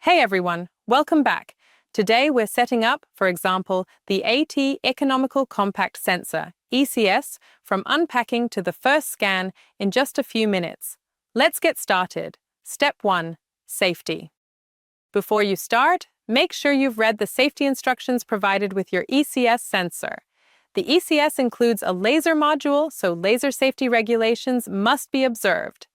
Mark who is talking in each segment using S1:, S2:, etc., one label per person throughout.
S1: Hey everyone, welcome back. Today we're setting up, for example, the AT Economical Compact Sensor, ECS, from unpacking to the first scan in just a few minutes. Let's get started. Step 1. Safety. Before you start, make sure you've read the safety instructions provided with your ECS sensor. The ECS includes a laser module, so laser safety regulations must be observed.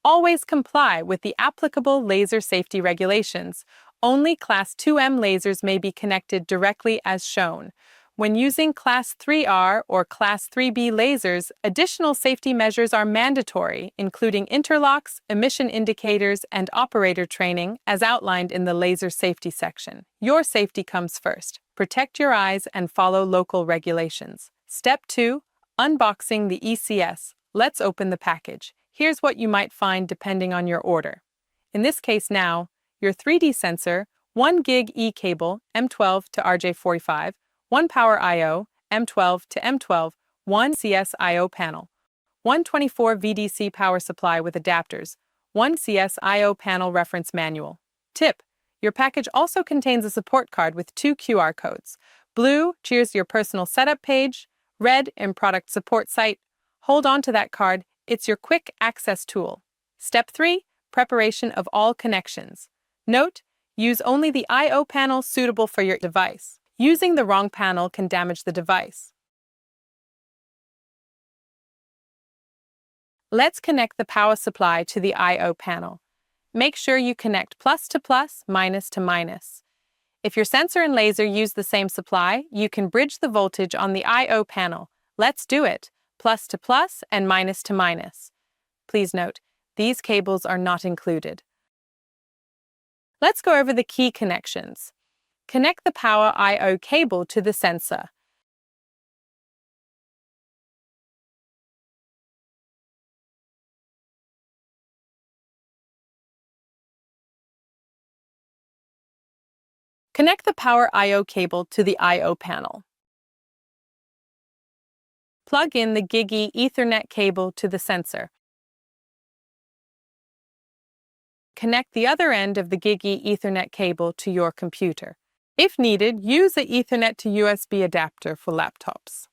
S1: Always comply with the applicable laser safety regulations. Only Class 2M lasers may be connected directly as shown. When using Class 3R or Class 3B lasers, additional safety measures are mandatory, including interlocks, emission indicators, and operator training, as outlined in the laser safety section. Your safety comes first. Protect your eyes and follow local regulations. Step 2. Unboxing the ECS. Let's open the package. Here's what you might find depending on your order. In this case now, your 3D sensor, 1 gig E cable, M12 to RJ45, 1 power I/O, M12 to M12, 1 CS I/O panel, 124 VDC power supply with adapters, 1 CS I/O panel reference manual. Tip: your package also contains a support card with 2 QR codes. Blue cheers your personal setup page, red in product support site. Hold on to that card. It's your quick access tool. Step 3. Preparation of all connections. Note: use only the I/O panel suitable for your device. Using the wrong panel can damage the device. Let's connect the power supply to the I/O panel. Make sure you connect plus to plus, minus to minus. If your sensor and laser use the same supply, you can bridge the voltage on the I/O panel. Let's do it. Plus to plus and minus to minus. Please note, these cables are not included. Let's go over the key connections. Connect the power I/O cable to the sensor. Connect the power I/O cable to the I/O panel. Plug in the GigE Ethernet cable to the sensor. Connect the other end of the GigE Ethernet cable to your computer. If needed, use a Ethernet to USB adapter for laptops.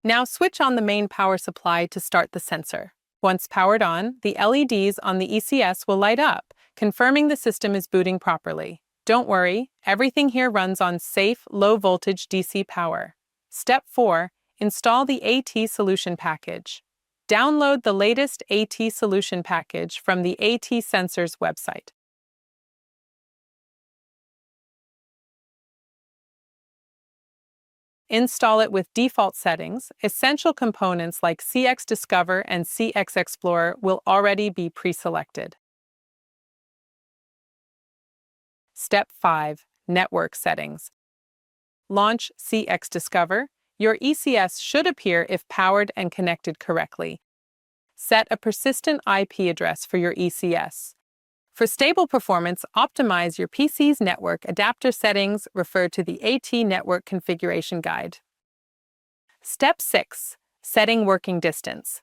S1: Now switch on the main power supply to start the sensor. Once powered on, the LEDs on the ECS will light up, confirming the system is booting properly. Don't worry, everything here runs on safe, low-voltage DC power. Step 4. Install the AT SolutionPackage. Download the latest AT SolutionPackage from the AT Sensors website. Install it with default settings. Essential components like CX Discover and CX Explorer will already be pre-selected. Step 5. Network settings. Launch CX Discover. Your ECS should appear if powered and connected correctly. Set a persistent IP address for your ECS. For stable performance, optimize your PC's network adapter settings. Refer to the AT Network Configuration Guide. Step 6. Setting working distance.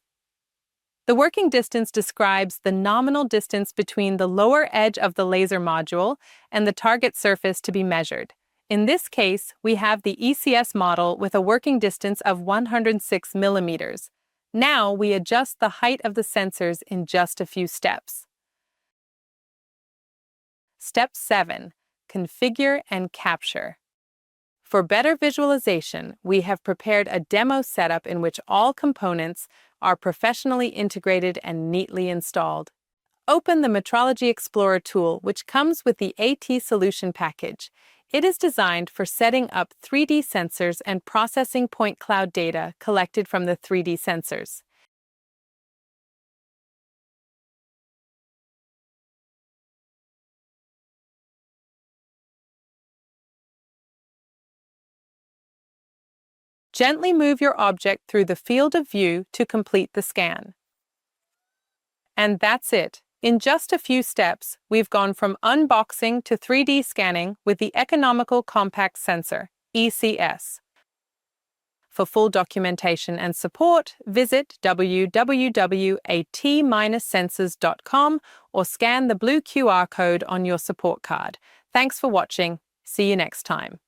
S1: The working distance describes the nominal distance between the lower edge of the laser module and the target surface to be measured. In this case, we have the ECS model with a working distance of 106 millimeters. Now we adjust the height of the sensors in just a few steps. Step 7. Configure and capture. For better visualization, we have prepared a demo setup in which all components are professionally integrated and neatly installed. Open the Metrology Explorer tool, which comes with the AT SolutionPackage. It is designed for setting up 3D sensors and processing point cloud data collected from the 3D sensors. Gently move your object through the field of view to complete the scan. And that's it. In just a few steps, we've gone from unboxing to 3D scanning with the Economical Compact Sensor, ECS. For full documentation and support, visit www.at-sensors.com or scan the blue QR code on your support card. Thanks for watching. See you next time.